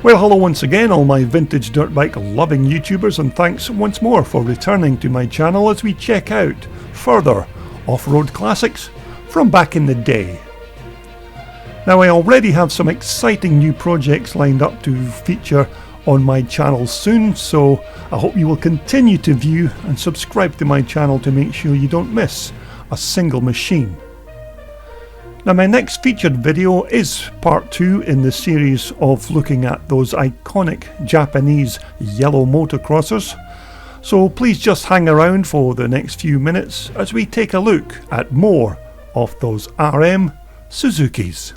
Well, hello once again all my vintage dirt bike loving YouTubers, and thanks once more for returning to my channel as we check out further off-road classics from back in the day. Now, I already have some exciting new projects lined up to feature on my channel soon, so I hope you will continue to view and subscribe to my channel to make sure you don't miss a single machine. Now, my next featured video is part 2 in the series of looking at those iconic Japanese yellow motocrossers, so please just hang around for the next few minutes as we take a look at more of those RM Suzukis.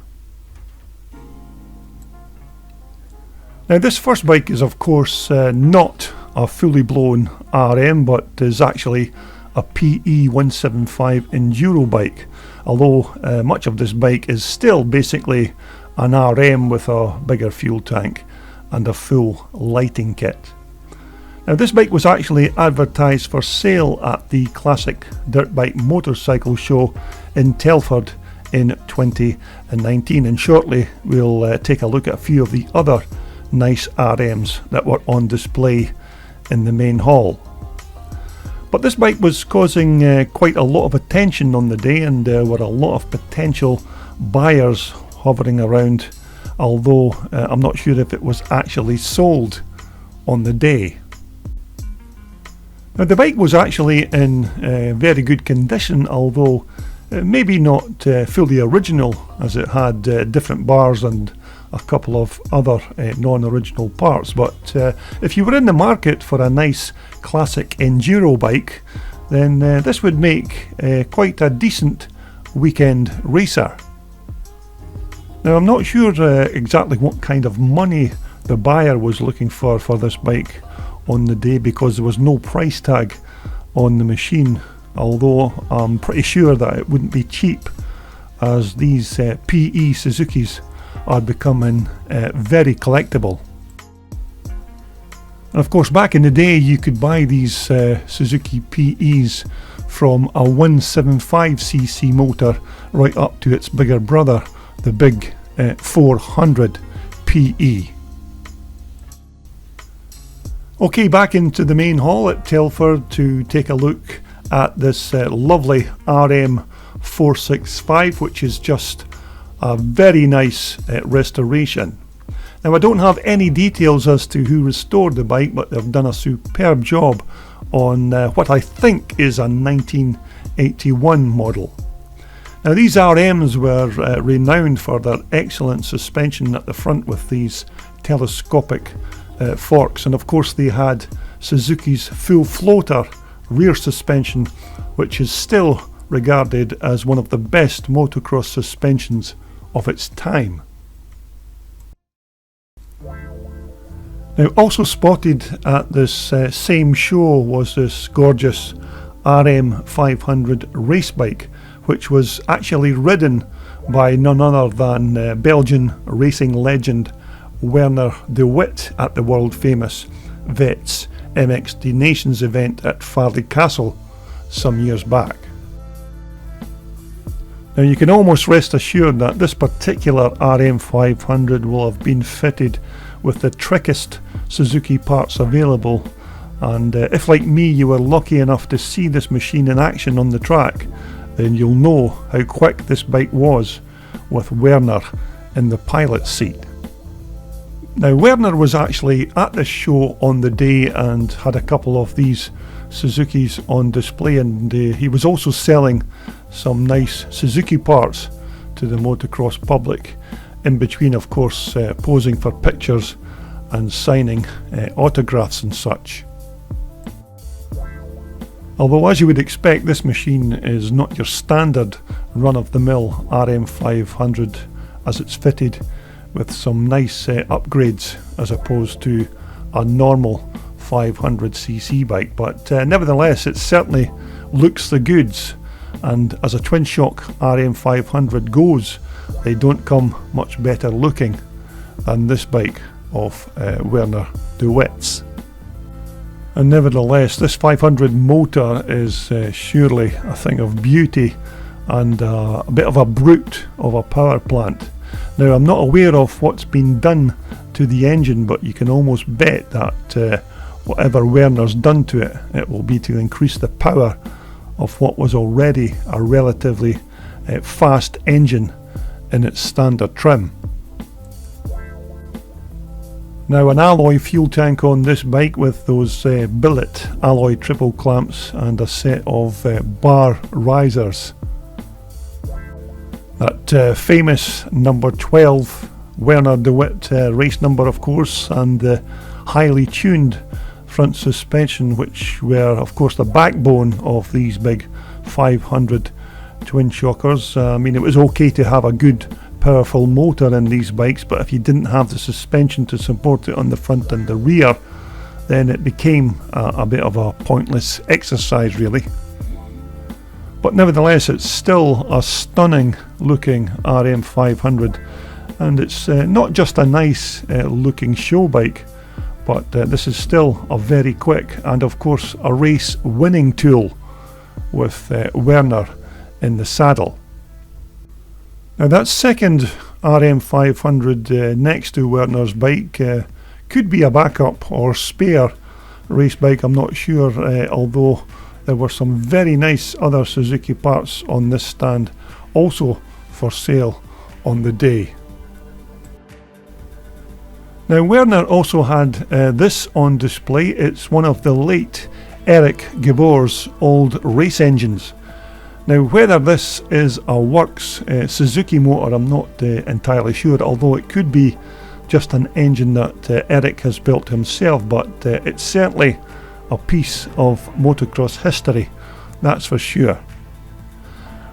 Now, this first bike is of course not a fully blown RM, but is actually a PE 175 Enduro bike, although much of this bike is still basically an RM with a bigger fuel tank and a full lighting kit. Now, this bike was actually advertised for sale at the Classic Dirt Bike Motorcycle Show in Telford in 2019, and shortly we'll take a look at a few of the other nice RMs that were on display in the main hall. But this bike was causing quite a lot of attention on the day, and there were a lot of potential buyers hovering around, although I'm not sure if it was actually sold on the day. Now, the bike was actually in very good condition, although maybe not fully original, as it had different bars and a couple of other non-original parts. But if you were in the market for a nice classic enduro bike, then this would make quite a decent weekend racer. Now, I'm not sure exactly what kind of money the buyer was looking for this bike on the day, because there was no price tag on the machine, although I'm pretty sure that it wouldn't be cheap, as these PE Suzukis are becoming very collectible. And of course, back in the day you could buy these Suzuki PEs from a 175cc motor right up to its bigger brother, the big 400 PE. Okay, back into the main hall at Telford to take a look at this lovely RM 465, which is just a very nice restoration. Now, I don't have any details as to who restored the bike, but they've done a superb job on what I think is a 1981 model. Now, these RMs were renowned for their excellent suspension at the front with these telescopic forks, and of course they had Suzuki's full floater rear suspension, which is still regarded as one of the best motocross suspensions of its time. Now, also spotted at this same show was this gorgeous RM 500 race bike, which was actually ridden by none other than Belgian racing legend Werner de Witt at the world famous Vets MXD Nations event at Farley Castle some years back. Now, you can almost rest assured that this particular RM 500 will have been fitted with the trickiest Suzuki parts available, and if, like me, you were lucky enough to see this machine in action on the track, then you'll know how quick this bike was with Werner in the pilot's seat. Now, Werner was actually at this show on the day and had a couple of these Suzukis on display, and he was also selling some nice Suzuki parts to the motocross public, in between of course posing for pictures and signing autographs and such. Although, as you would expect, this machine is not your standard run-of-the-mill RM 500, as it's fitted with some nice upgrades as opposed to a normal 500cc bike, but nevertheless it certainly looks the goods, and as a twin shock RM 500 goes, they don't come much better looking than this bike of Werner de Witt's. And nevertheless, this 500 motor is surely a thing of beauty and a bit of a brute of a power plant. Now, I'm not aware of what's been done to to the engine, but you can almost bet that whatever Werner's done to it, it will be to increase the power of what was already a relatively fast engine in its standard trim. Now, an alloy fuel tank on this bike with those billet alloy triple clamps and a set of bar risers. That famous number 12 Werner de Witt race number, of course, and the highly tuned front suspension, which were of course the backbone of these big 500 twin shockers. I mean, it was okay to have a good powerful motor in these bikes, but if you didn't have the suspension to support it on the front and the rear, then it became a bit of a pointless exercise really. But nevertheless, it's still a stunning looking RM 500, and it's not just a nice looking show bike, but this is still a very quick and of course a race winning tool with Werner in the saddle. Now, that second RM 500 next to Werner's bike could be a backup or spare race bike, I'm not sure, although there were some very nice other Suzuki parts on this stand also for sale on the day. Now, Werner also had this on display. It's one of the late Eric Gabor's old race engines. Now, whether this is a works Suzuki motor, I'm not entirely sure, although it could be just an engine that Eric has built himself, but it's certainly a piece of motocross history, that's for sure.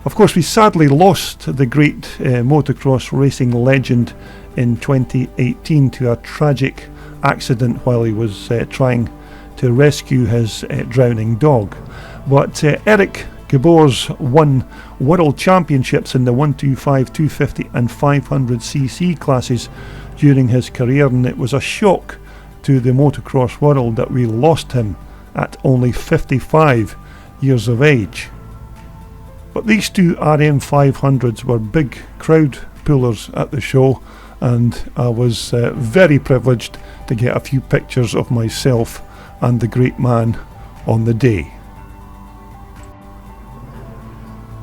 Of course, we sadly lost the great motocross racing legend in 2018 to a tragic accident while he was trying to rescue his drowning dog. But Eric Gabor's won world championships in the 125, 250 and 500cc classes during his career, and it was a shock to the motocross world that we lost him at only 55 years of age. But these two RM 500s were big crowd pullers at the show, and I was very privileged to get a few pictures of myself and the great man on the day.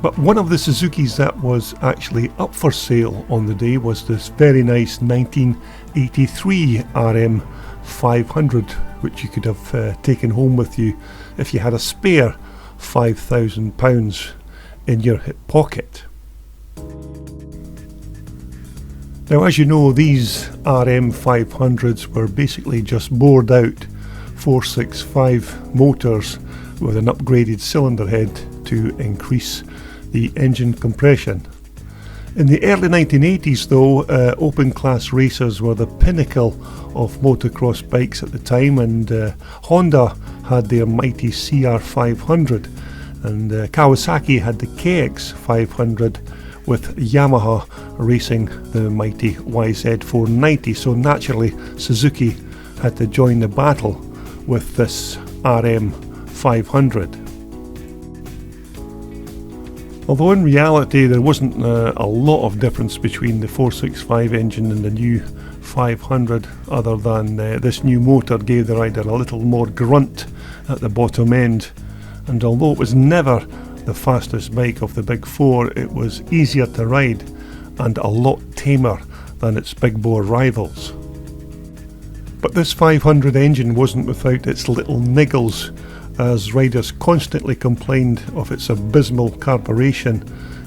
But one of the Suzukis that was actually up for sale on the day was this very nice 1983 RM 500, which you could have taken home with you if you had a spare £5,000 in your hip pocket. Now, as you know, these RM 500s were basically just bored out 465 motors with an upgraded cylinder head to increase the engine compression. In the early 1980s though, open class racers were the pinnacle of motocross bikes at the time, and Honda had their mighty CR500 and Kawasaki had the KX 500, with Yamaha racing the mighty YZ490, so naturally Suzuki had to join the battle with this RM 500. Although in reality there wasn't a lot of difference between the 465 engine and the new 500, other than this new motor gave the rider a little more grunt at the bottom end, and although it was never the fastest bike of the big four, it was easier to ride and a lot tamer than its big bore rivals. But this 500 engine wasn't without its little niggles, as riders constantly complained of its abysmal carburation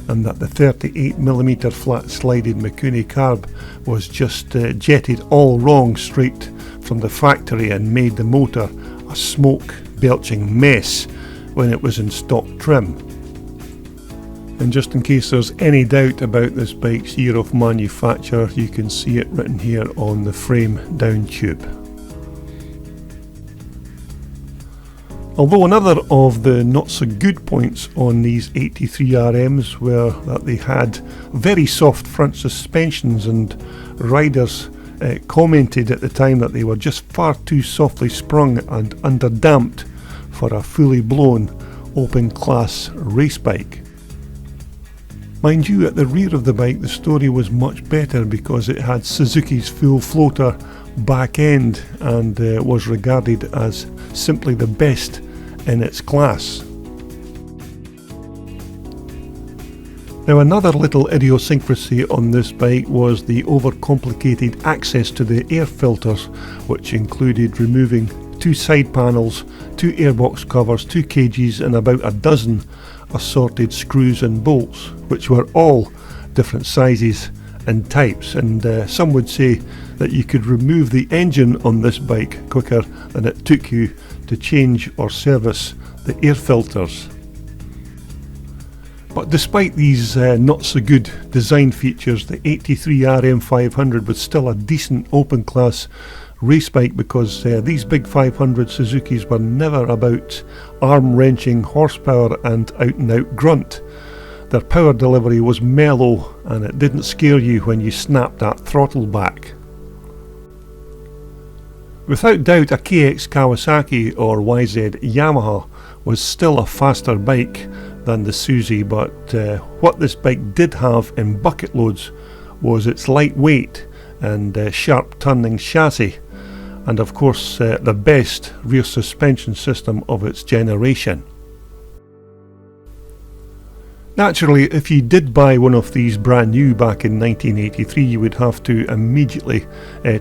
and that the 38mm flat slided Mikuni carb was just jetted all wrong straight from the factory and made the motor a smoke belching mess when it was in stock trim. And just in case there's any doubt about this bike's year of manufacture, you can see it written here on the frame down tube. Although another of the not so good points on these 83 RMs were that they had very soft front suspensions, and riders commented at the time that they were just far too softly sprung and underdamped for a fully blown open class race bike. Mind you, at the rear of the bike the story was much better because it had Suzuki's full floater back end and was regarded as simply the best in its class. Now, another little idiosyncrasy on this bike was the overcomplicated access to the air filters, which included removing 2 side panels, 2 airbox covers, 2 cages and about a dozen assorted screws and bolts, which were all different sizes and types, and some would say that you could remove the engine on this bike quicker than it took you to change or service the air filters. But despite these not so good design features, the 83 RM 500 was still a decent open class race bike because these big 500 Suzukis were never about arm wrenching horsepower and out grunt. Their power delivery was mellow and it didn't scare you when you snapped that throttle back. Without doubt, a KX Kawasaki or YZ Yamaha was still a faster bike than the Suzy, but what this bike did have in bucket loads was its lightweight and sharp turning chassis, and of course the best rear suspension system of its generation. Naturally, if you did buy one of these brand new back in 1983, you would have to immediately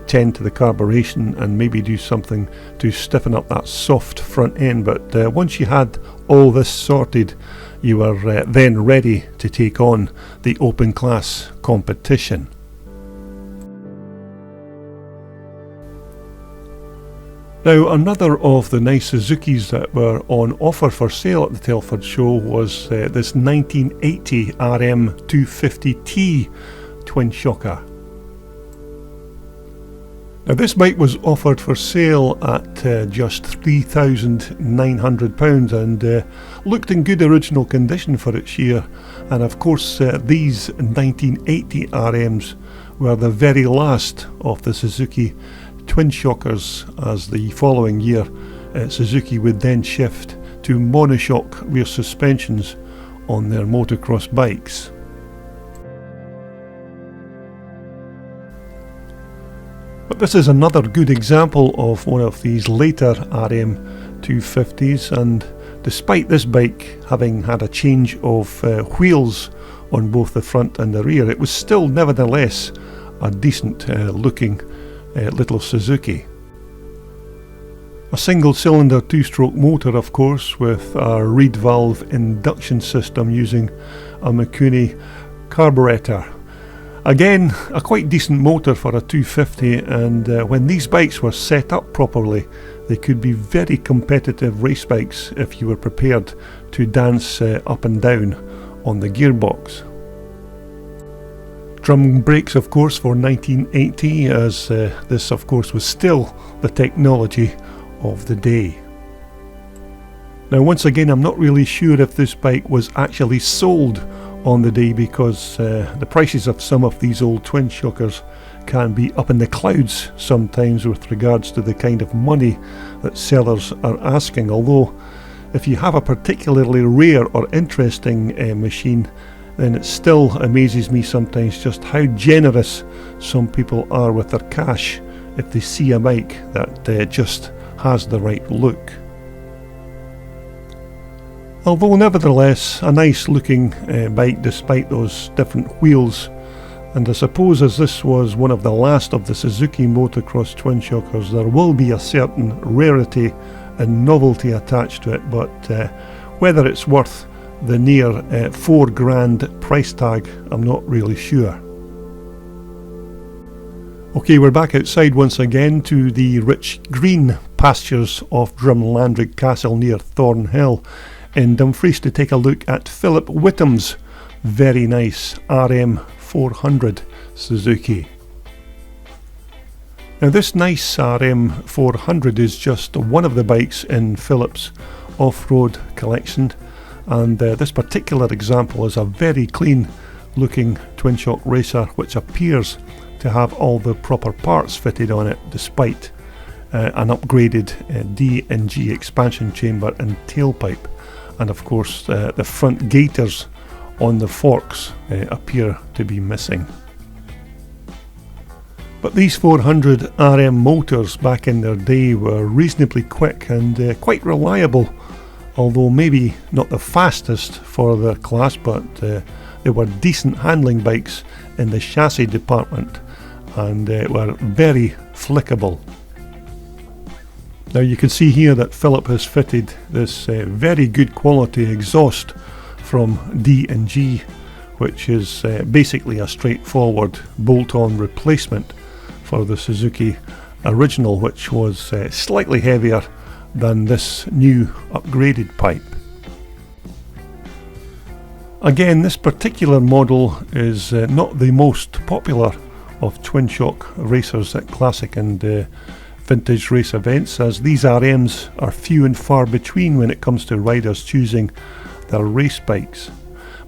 tend to the carburation and maybe do something to stiffen up that soft front end, but once you had all this sorted, you were then ready to take on the open class competition. Now, another of the nice Suzukis that were on offer for sale at the Telford show was this 1980 RM 250T twin shocker. Now, this bike was offered for sale at just £3,900 and looked in good original condition for its year, and of course these 1980 RMs were the very last of the Suzuki twin shockers, as the following year Suzuki would then shift to monoshock rear suspensions on their motocross bikes. But this is another good example of one of these later RM 250s, and despite this bike having had a change of wheels on both the front and the rear, it was still nevertheless a decent looking little Suzuki. A single cylinder 2-stroke motor, of course, with a reed valve induction system using a Mikuni carburetor. Again, a quite decent motor for a 250, and when these bikes were set up properly, they could be very competitive race bikes if you were prepared to dance up and down on the gearbox. Drum brakes, of course, for 1980, as this of course was still the technology of the day. Now, once again, I'm not really sure if this bike was actually sold on the day, because the prices of some of these old twin shockers can be up in the clouds sometimes with regards to the kind of money that sellers are asking, although if you have a particularly rare or interesting machine, then it still amazes me sometimes just how generous some people are with their cash if they see a bike that just has the right look. Although nevertheless a nice looking bike despite those different wheels, and I suppose as this was one of the last of the Suzuki motocross twin shockers, there will be a certain rarity and novelty attached to it, but whether it's worth the near £4,000 price tag, I'm not really sure. Okay, we're back outside once again to the rich green pastures of Drumlandrig Castle near Thornhill in Dumfries to take a look at Philip Whitham's very nice RM 400 Suzuki. Now, this nice RM 400 is just one of the bikes in Philip's off-road collection, and this particular example is a very clean looking twin shock racer which appears to have all the proper parts fitted on it, despite an upgraded D and G expansion chamber and tailpipe, and of course the front gaiters on the forks appear to be missing. But these 400 RM motors back in their day were reasonably quick and quite reliable, although maybe not the fastest for their class, but they were decent handling bikes in the chassis department and were very flickable. Now you can see here that Philip has fitted this very good quality exhaust from D&G, which is basically a straightforward bolt-on replacement for the Suzuki original, which was slightly heavier than this new upgraded pipe. Again, this particular model is not the most popular of twin shock racers at classic and vintage race events, as these RMs are few and far between when it comes to riders choosing their race bikes.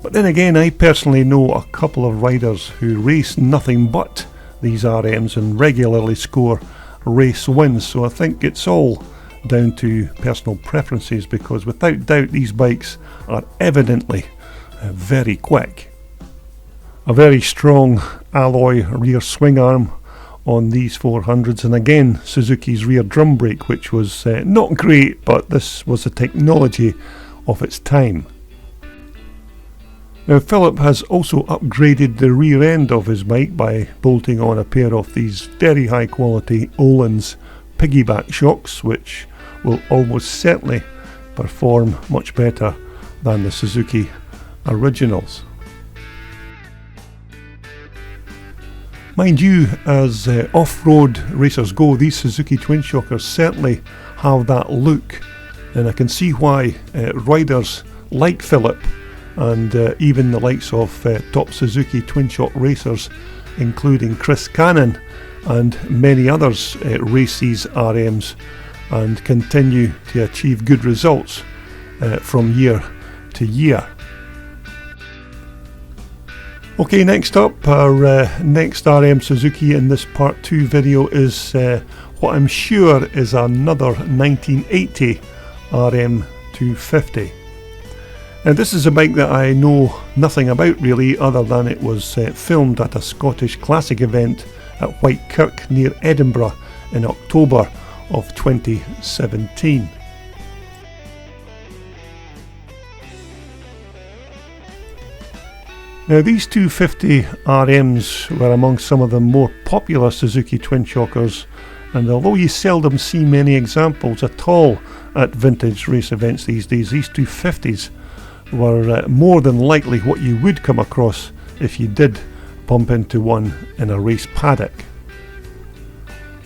But then again, I personally know a couple of riders who race nothing but these RMs and regularly score race wins, so I think it's all down to personal preferences, because without doubt these bikes are evidently very quick. A very strong alloy rear swing arm on these 400s, and again Suzuki's rear drum brake, which was not great, but this was the technology of its time. Now Philip has also upgraded the rear end of his bike by bolting on a pair of these very high quality Öhlins piggyback shocks, which will almost certainly perform much better than the Suzuki originals. Mind you, as off-road racers go, these Suzuki twin shockers certainly have that look, and I can see why riders like Philip and even the likes of top Suzuki twin shock racers, including Chris Cannon and many others, race these RMs and continue to achieve good results from year to year. Okay, next up, our next RM Suzuki in this part 2 video is what I'm sure is another 1980 RM 250. Now this is a bike that I know nothing about really, other than it was filmed at a Scottish classic event at Whitekirk near Edinburgh in October of 2017. Now these 250 RMs were among some of the more popular Suzuki twin shockers, and although you seldom see many examples at all at vintage race events these days, these 250s were more than likely what you would come across if you did bump into one in a race paddock.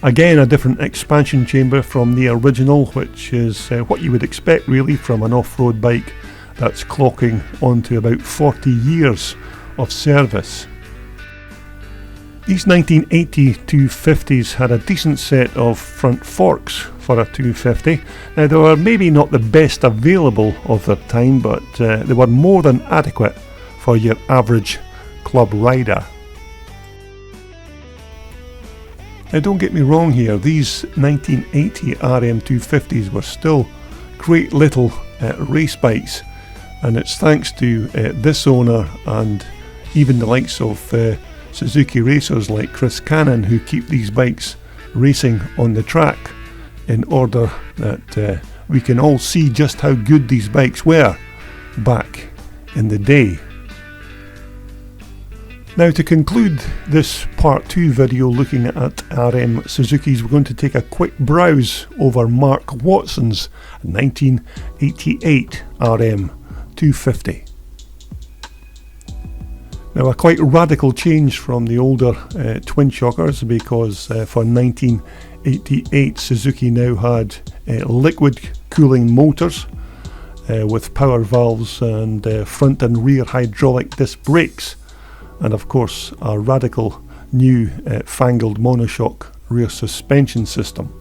Again, a different expansion chamber from the original, which is what you would expect really from an off-road bike that's clocking onto about 40 years of service. These 1980 250s had a decent set of front forks for a 250. Now they were maybe not the best available of their time, but they were more than adequate for your average club rider. Now don't get me wrong here, these 1980 RM 250s were still great little race bikes, and it's thanks to this owner and even the likes of Suzuki racers like Chris Cannon who keep these bikes racing on the track, in order that we can all see just how good these bikes were back in the day. Now to conclude this part 2 video looking at RM Suzukis, we're going to take a quick browse over Mark Watson's 1988 RM 250. Now a quite radical change from the older twin shockers, because for 1988 Suzuki now had liquid cooling motors with power valves and front and rear hydraulic disc brakes, and of course a radical new fangled monoshock rear suspension system.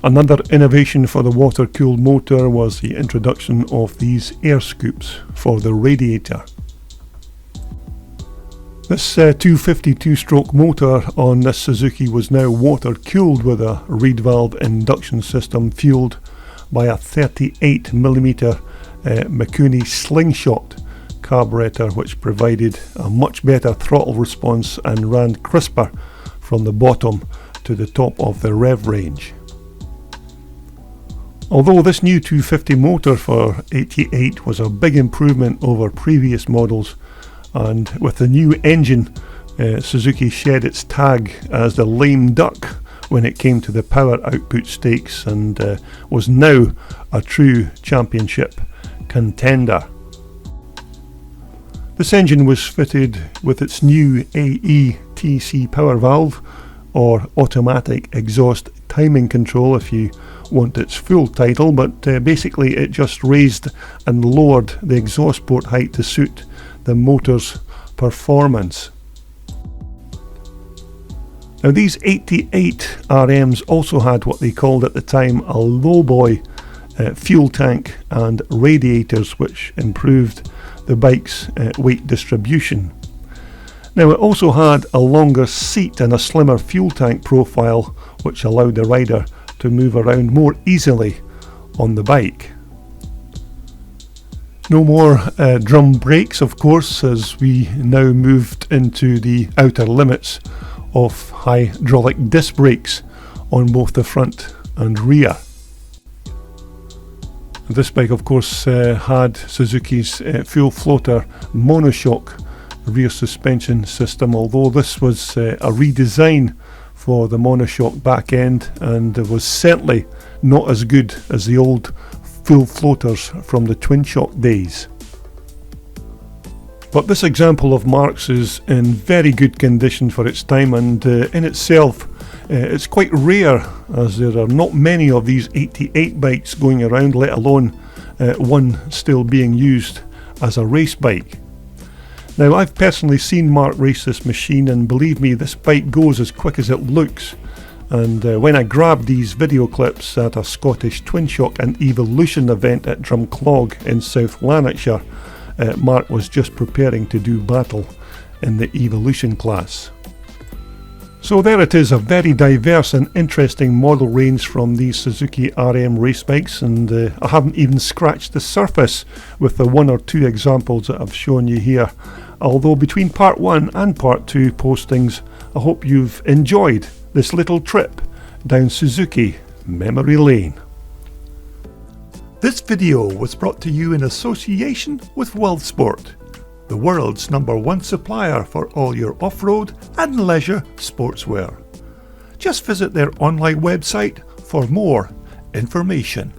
Another innovation for the water-cooled motor was the introduction of these air scoops for the radiator. This 250 two-stroke motor on this Suzuki was now water-cooled with a reed valve induction system fueled by a 38mm Mikuni slingshot carburetor, which provided a much better throttle response and ran crisper from the bottom to the top of the rev range. Although this new 250 motor for 88 was a big improvement over previous models, and with the new engine, Suzuki shed its tag as the lame duck when it came to the power output stakes, and was now a true championship contender. This engine was fitted with its new AETC power valve, or automatic exhaust timing control if you want its full title, but basically it just raised and lowered the exhaust port height to suit the motor's performance. Now these 88 RMs also had what they called at the time a lowboy fuel tank and radiators, which improved the bike's weight distribution. Now it also had a longer seat and a slimmer fuel tank profile, which allowed the rider to move around more easily on the bike. No more drum brakes, of course, as we now moved into the outer limits of hydraulic disc brakes on both the front and rear. This bike, of course, had Suzuki's full floater monoshock rear suspension system, although this was a redesign for the monoshock back end, and was certainly not as good as the old full floaters from the twin shock days. But this example of Mark's is in very good condition for its time, and in itself it's quite rare, as there are not many of these 88 bikes going around, let alone one still being used as a race bike. Now I've personally seen Mark race this machine, and believe me, this bike goes as quick as it looks. And when I grabbed these video clips at a Scottish Twin Shock and Evolution event at Drumclog in South Lanarkshire, Mark was just preparing to do battle in the Evolution class. So there it is, a very diverse and interesting model range from these Suzuki RM race bikes, and I haven't even scratched the surface with the one or two examples that I've shown you here. Although between part 1 and part 2 postings, I hope you've enjoyed this little trip down Suzuki memory lane. This video was brought to you in association with WorldSport, the world's #1 supplier for all your off-road and leisure sportswear. Just visit their online website for more information.